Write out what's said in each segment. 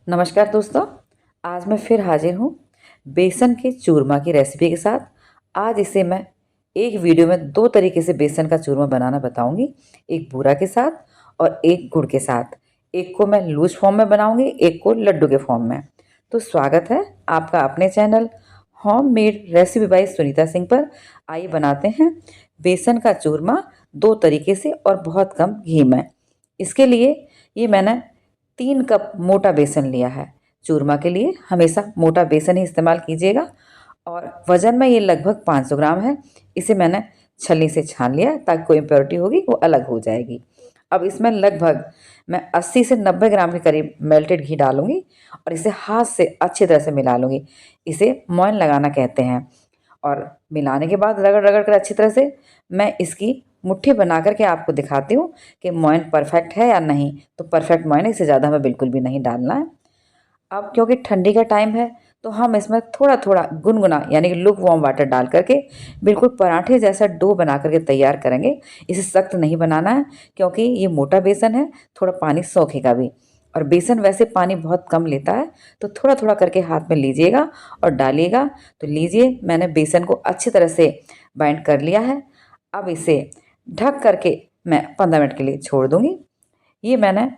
नमस्कार दोस्तों। आज मैं फिर हाजिर हूँ बेसन के चूरमा की रेसिपी के साथ। आज इसे मैं एक वीडियो में दो तरीके से बेसन का चूरमा बनाना बताऊंगी, एक बूरा के साथ और एक गुड़ के साथ। एक को मैं लूज फॉर्म में बनाऊंगी, एक को लड्डू के फॉर्म में। तो स्वागत है आपका अपने channel home made recipe by Sunita Singh पर। आइए बनाते हैं बेसन का चूरमा दो तरीके से और बहुत कम घी में। इसके लिए ये मैंने 3 कप मोटा बेसन लिया है। चूरमा के लिए हमेशा मोटा बेसन ही इस्तेमाल कीजिएगा। और वज़न में ये लगभग 500 ग्राम है। इसे मैंने छलनी से छान लिया ताकि कोई इम्प्योरिटी होगी वो अलग हो जाएगी। अब इसमें लगभग मैं 80 से 90 ग्राम के करीब मेल्टेड घी डालूंगी और इसे हाथ से अच्छी तरह से मिला लूँगी। इसे मोयन लगाना कहते हैं। और मिलाने के बाद रगड़ रगड़ कर अच्छी तरह से मैं इसकी मुट्ठी बना करके आपको दिखाती हूँ कि मोयन परफेक्ट है या नहीं। तो परफेक्ट मोयन है, इससे ज़्यादा हमें बिल्कुल भी नहीं डालना है। अब क्योंकि ठंडी का टाइम है तो हम इसमें थोड़ा थोड़ा गुनगुना यानी कि लुक वार्म वाटर डाल करके बिल्कुल पराठे जैसा डो बना करके तैयार करेंगे। इसे सख्त नहीं बनाना है क्योंकि ये मोटा बेसन है, थोड़ा पानी सोखेगा भी। और बेसन वैसे पानी बहुत कम लेता है, तो थोड़ा थोड़ा करके हाथ में लीजिएगा और डालिएगा। तो लीजिए, मैंने बेसन को अच्छी तरह से बाइंड कर लिया है। अब इसे ढक करके मैं 15 मिनट के लिए छोड़ दूंगी। ये मैंने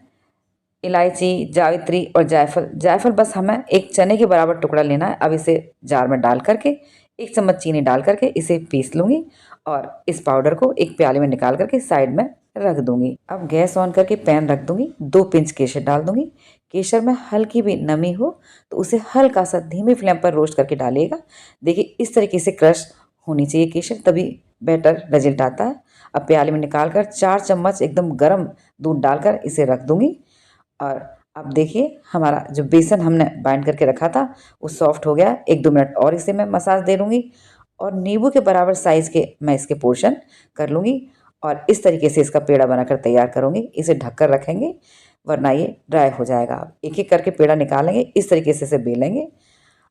इलायची, जावित्री और जायफल जायफल बस हमें एक चने के बराबर टुकड़ा लेना है। अब इसे जार में डाल करके 1 चम्मच चीनी डाल करके इसे पीस लूँगी और इस पाउडर को एक प्याले में निकाल करके साइड में रख दूँगी। अब गैस ऑन करके पैन रख दूँगी, 2 पिंच केसर डाल दूँगी। केसर में हल्की भी नमी हो तो उसे हल्का सा धीमी फ्लेम पर रोस्ट करके डालिएगा। देखिए, इस तरीके से क्रश होनी चाहिए केसर, तभी बेटर रिजल्ट आता है। अब प्याले में निकाल कर 4 चम्मच एकदम गर्म दूध डालकर इसे रख दूँगी। और अब देखिए, हमारा जो बेसन हमने बाइंड करके रखा था वो सॉफ्ट हो गया। 1-2 मिनट और इसे मैं मसाज दे लूँगी और नींबू के बराबर साइज़ के मैं इसके पोर्शन कर लूँगी और इस तरीके से इसका पेड़ा बनाकर तैयार करूँगी। इसे ढककर रखेंगे वरना ये ड्राई हो जाएगा। एक एक करके पेड़ा निकालेंगे, इस तरीके से इसे बेलेंगे।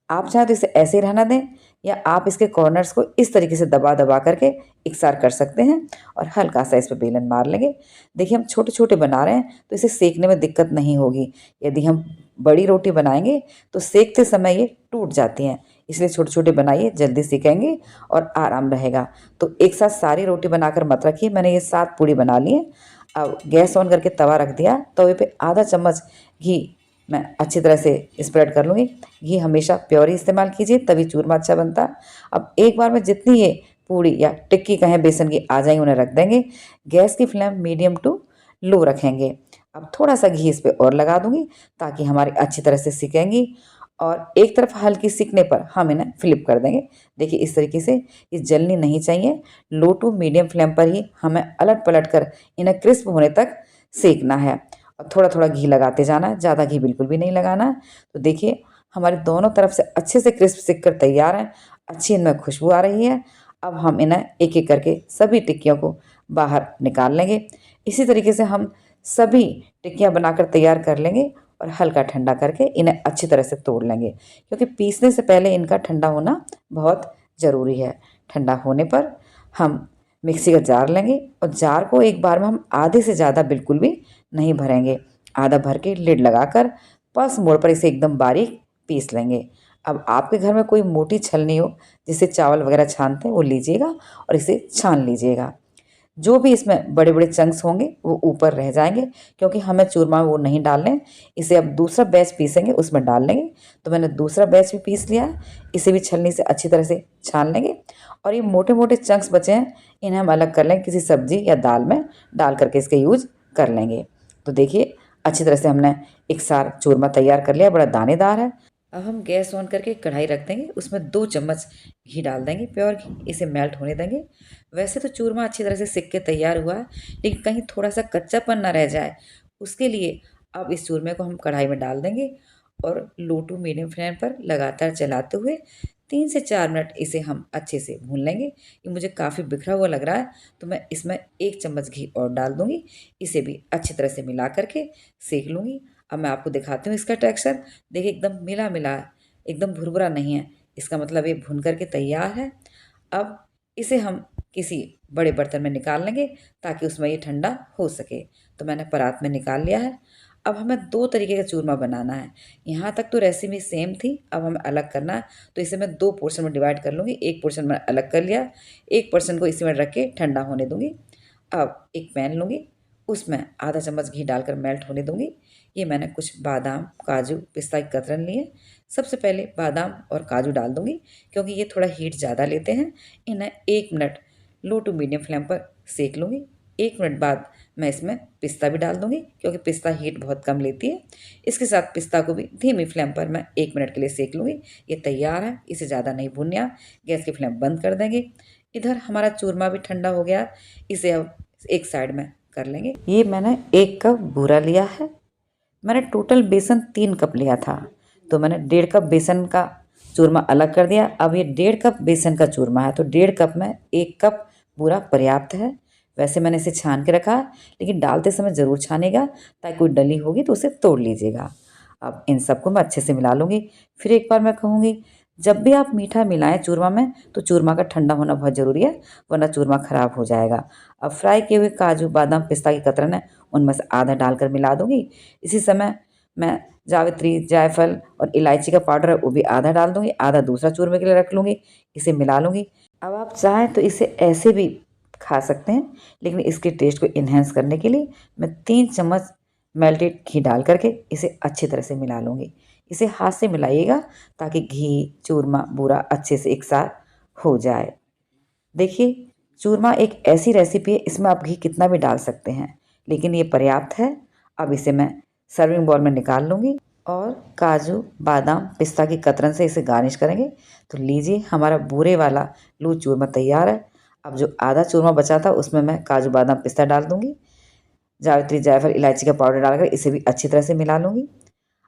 आप चाहें तो इसे ऐसे ही रहना दें या आप इसके कॉर्नर्स को इस तरीके से दबा दबा करके इकसार कर सकते हैं और हल्का सा इस पर बेलन मार लेंगे। देखिए, हम छोटे छोटे बना रहे हैं तो इसे सेकने में दिक्कत नहीं होगी। यदि हम बड़ी रोटी बनाएंगे तो सेकते समय ये टूट जाती हैं, इसलिए छोटे छोटे बनाइए, जल्दी सीखेंगे और आराम रहेगा। तो एक साथ सारी रोटी बनाकर मत रखिए। मैंने ये 7 पूड़ी बना लिए। अब गैस ऑन करके तवा रख दिया। तवे पे आधा चम्मच घी मैं अच्छी तरह से स्प्रेड कर लूँगी। घी हमेशा प्योर ही इस्तेमाल कीजिए, तभी चूरमा अच्छा बनता है। अब एक बार में जितनी ये पूड़ी या टिक्की कहें बेसन की आ जाएंगी उन्हें रख देंगे। गैस की फ्लेम मीडियम टू लो रखेंगे। अब थोड़ा सा घी इस पर और लगा दूँगी ताकि हमारी अच्छी तरह से सिकेंगी। और एक तरफ हल्की सिकने पर हम इन्हें फ्लिप कर देंगे। देखिए, इस तरीके से ये जलनी नहीं चाहिए। लो टू मीडियम फ्लेम पर ही हमें अलट पलट कर इन्हें क्रिस्प होने तक सेकना है और थोड़ा थोड़ा घी लगाते जाना है, ज़्यादा घी बिल्कुल भी नहीं लगाना है। तो देखिए, हमारे दोनों तरफ से अच्छे से क्रिस्प सिक कर तैयार हैं। अच्छी इनमें खुशबू आ रही है। अब हम इन्हें एक एक करके सभी टिक्कियों को बाहर निकाल लेंगे। इसी तरीके से हम सभी टिक्कियाँ बनाकर तैयार कर लेंगे और हल्का ठंडा करके इन्हें अच्छी तरह से तोड़ लेंगे, क्योंकि पीसने से पहले इनका ठंडा होना बहुत ज़रूरी है। ठंडा होने पर हम मिक्सी का जार लेंगे और जार को एक बार में हम आधे से ज़्यादा बिल्कुल भी नहीं भरेंगे। आधा भर के लिड लगाकर पल्स मोड पर इसे एकदम बारीक पीस लेंगे। अब आपके घर में कोई मोटी छलनी हो जिससे चावल वगैरह छानते हैं वो लीजिएगा और इसे छान लीजिएगा। जो भी इसमें बड़े बड़े चंक्स होंगे वो ऊपर रह जाएंगे, क्योंकि हमें चूरमा में वो नहीं डालने। इसे अब दूसरा बैच पीसेंगे उसमें डाल लेंगे। तो मैंने दूसरा बैच भी पीस लिया है। इसे भी छलनी से अच्छी तरह से छान लेंगे और ये मोटे मोटे चंक्स बचे हैं इन्हें हम अलग कर लेंगे, किसी सब्जी या दाल में डाल करके इसके यूज कर लेंगे। तो देखिए, अच्छी तरह से हमने एक सार चूरमा तैयार कर लिया, बड़ा दानेदार है। अब हम गैस ऑन करके कढ़ाई रख देंगे, उसमें 2 चम्मच घी डाल देंगे, प्योर घी। इसे मेल्ट होने देंगे। वैसे तो चूरमा अच्छी तरह से सिक के तैयार हुआ है, लेकिन कहीं थोड़ा सा कच्चापन ना रह जाए, उसके लिए अब इस चूरमे को हम कढ़ाई में डाल देंगे और लो टू मीडियम फ्लेम पर लगातार चलाते हुए 3 से 4 मिनट इसे हम अच्छे से भून लेंगे। ये मुझे काफ़ी बिखरा हुआ लग रहा है तो मैं इसमें 1 चम्मच घी और डाल दूँगी। इसे भी अच्छी तरह से मिला करके सेक लूँगी। अब मैं आपको दिखाती हूँ इसका टेक्सचर। देखिए, एकदम मिला मिला है, एकदम भुरभुरा नहीं है। इसका मतलब ये भुन करके तैयार है। अब इसे हम किसी बड़े बर्तन में निकाल लेंगे ताकि उसमें ये ठंडा हो सके। तो मैंने परात में निकाल लिया है। अब हमें 2 तरीके का चूरमा बनाना है। यहाँ तक तो रेसिपी सेम थी, अब हमें अलग करना है। तो इसे मैं 2 पोर्शन में डिवाइड कर लूँगी। एक पोर्शन मैंने अलग कर लिया, एक पोर्शन को इसी में रख के ठंडा होने दूँगी। अब एक पैन लूँगी, उसमें आधा चम्मच घी डालकर मेल्ट होने दूँगी। ये मैंने कुछ बादाम, काजू, पिस्ता की कतरन लिए। सबसे पहले बादाम और काजू डाल दूँगी, क्योंकि ये थोड़ा हीट ज़्यादा लेते हैं। इन्हें 1 minute low to medium flame पर सेक लूँगी। 1 मिनट बाद मैं इसमें पिस्ता भी डाल दूँगी, क्योंकि पिस्ता हीट बहुत कम लेती है। इसके साथ पिस्ता को भी धीमी फ्लेम पर मैं 1 मिनट के लिए सेक लूँगी। ये तैयार है, इसे ज़्यादा नहीं भूनना। गैस की फ्लेम बंद कर देंगे। इधर हमारा चूरमा भी ठंडा हो गया, इसे अब एक साइड में कर लेंगे। ये मैंने 1 कप बूरा लिया है। मैंने टोटल बेसन 3 कप लिया था, तो मैंने 1.5 कप बेसन का चूरमा अलग कर दिया। अब ये 1.5 कप बेसन का चूरमा है, तो 1.5 कप में 1 कप बूरा पर्याप्त है। वैसे मैंने इसे छान के रखा, लेकिन डालते समय ज़रूर छानेगा, ताकि कोई डली होगी तो उसे तोड़ लीजिएगा। अब इन सबको मैं अच्छे से मिला लूँगी। फिर एक बार मैं कहूँगी, जब भी आप मीठा मिलाएं चूरमा में, तो चूरमा का ठंडा होना बहुत ज़रूरी है, वरना चूरमा ख़राब हो जाएगा। अब फ्राई किए हुए काजू, बादाम, पिस्ता की कतरन है, उनमें से आधा डालकर मिला दूँगी। इसी समय मैं जावित्री, जायफल और इलायची का पाउडर है, वो भी आधा डाल दूँगी, आधा दूसरा चूरमे के लिए रख लूँगी। इसे मिला लूँगी। अब आप चाहें तो इसे ऐसे भी खा सकते हैं, लेकिन इसके टेस्ट को इन्हेंस करने के लिए मैं 3 चम्मच मेल्टेड घी डाल करके इसे अच्छी तरह से मिला लूँगी। इसे हाथ से मिलाइएगा, ताकि घी, चूरमा, बूरा अच्छे से एक साथ हो जाए। देखिए, चूरमा एक ऐसी रेसिपी है, इसमें आप घी कितना भी डाल सकते हैं, लेकिन ये पर्याप्त है। अब इसे मैं सर्विंग बाउल में निकाल लूँगी और काजू, बादाम, पिस्ता की कतरन से इसे गार्निश करेंगे। तो लीजिए, हमारा बूरे वाला लूज चूरमा तैयार है। अब जो आधा चूरमा बचा था, उसमें मैं काजू, बादाम, पिस्ता डाल दूँगी। जावित्री, जायफल, इलायची का पाउडर डालकर इसे भी अच्छी तरह से मिला लूँगी।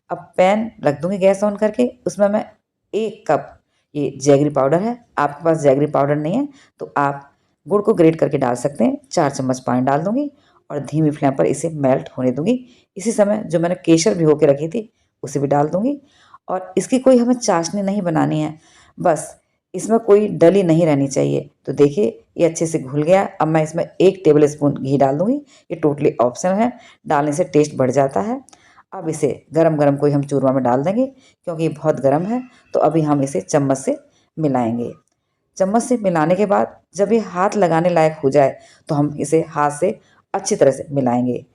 अब पैन रख दूँगी गैस ऑन करके, उसमें मैं 1 कप ये जैगरी पाउडर है। आपके पास जैगरी पाउडर नहीं है, तो आप गुड़ को ग्रेट करके डाल सकते हैं। 4 चम्मच पानी डाल दूँगी और धीमी फ्लेम पर इसे मेल्ट होने दूँगी। इसी समय जो मैंने केसर भिगो के रखी थी, उसे भी डाल दूँगी। और इसकी कोई हमें चाशनी नहीं बनानी है, बस इसमें कोई डली नहीं रहनी चाहिए। तो देखिए, ये अच्छे से घुल गया। अब मैं इसमें 1 टेबल स्पून घी डाल दूँगी। ये टोटली ऑप्शनल है, डालने से टेस्ट बढ़ जाता है। अब इसे गरम-गरम कोई हम चूरमा में डाल देंगे, क्योंकि ये बहुत गर्म है। तो अभी हम इसे चम्मच से मिलाएंगे। चम्मच से मिलाने के बाद जब ये हाथ लगाने लायक हो जाए, तो हम इसे हाथ से अच्छी तरह से मिलाएंगे,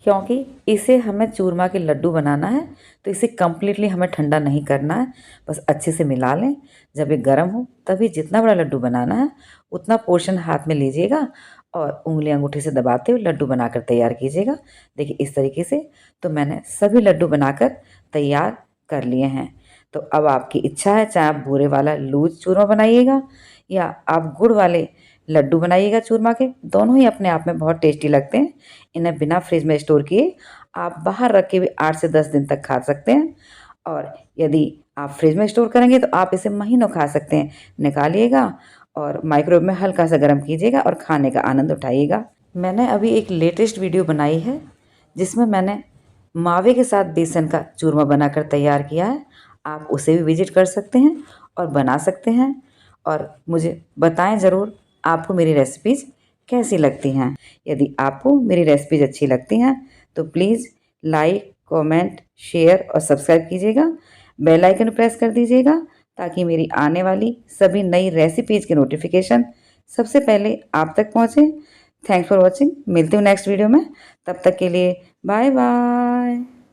क्योंकि इसे हमें चूरमा के लड्डू बनाना है। तो इसे कम्प्लीटली हमें ठंडा नहीं करना है, बस अच्छे से मिला लें। जब ये गर्म हो, तभी जितना बड़ा लड्डू बनाना है उतना पोर्शन हाथ में लीजिएगा और उंगली अंगूठे से दबाते हुए लड्डू बनाकर तैयार कीजिएगा। देखिए, इस तरीके से तो मैंने सभी लड्डू बनाकर तैयार कर लिए हैं। तो अब आपकी इच्छा है, चाहे आप बूरे वाला लूज चूरमा बनाइएगा या आप गुड़ वाले लड्डू बनाइएगा चूरमा के। दोनों ही अपने आप में बहुत टेस्टी लगते हैं। इन्हें बिना फ्रिज में स्टोर किए आप बाहर रख के भी 8 से 10 दिन तक खा सकते हैं, और यदि आप फ्रिज में स्टोर करेंगे तो आप इसे महीनों खा सकते हैं। निकालिएगा और माइक्रोवेव में हल्का सा गर्म कीजिएगा और खाने का आनंद उठाइएगा। मैंने अभी एक लेटेस्ट वीडियो बनाई है, जिसमें मैंने मावे के साथ बेसन का चूरमा बनाकर तैयार किया है। आप उसे भी विजिट कर सकते हैं और बना सकते हैं, और मुझे बताएं ज़रूर आपको मेरी रेसिपीज़ कैसी लगती हैं। यदि आपको मेरी रेसिपीज़ अच्छी लगती हैं तो प्लीज़ लाइक, कमेंट, शेयर और सब्सक्राइब कीजिएगा। बेल आइकन प्रेस कर दीजिएगा, ताकि मेरी आने वाली सभी नई रेसिपीज़ के नोटिफिकेशन सबसे पहले आप तक पहुँचे। Thanks for watching. मिलती हूँ नेक्स्ट वीडियो में, तब तक के लिए बाय बाय।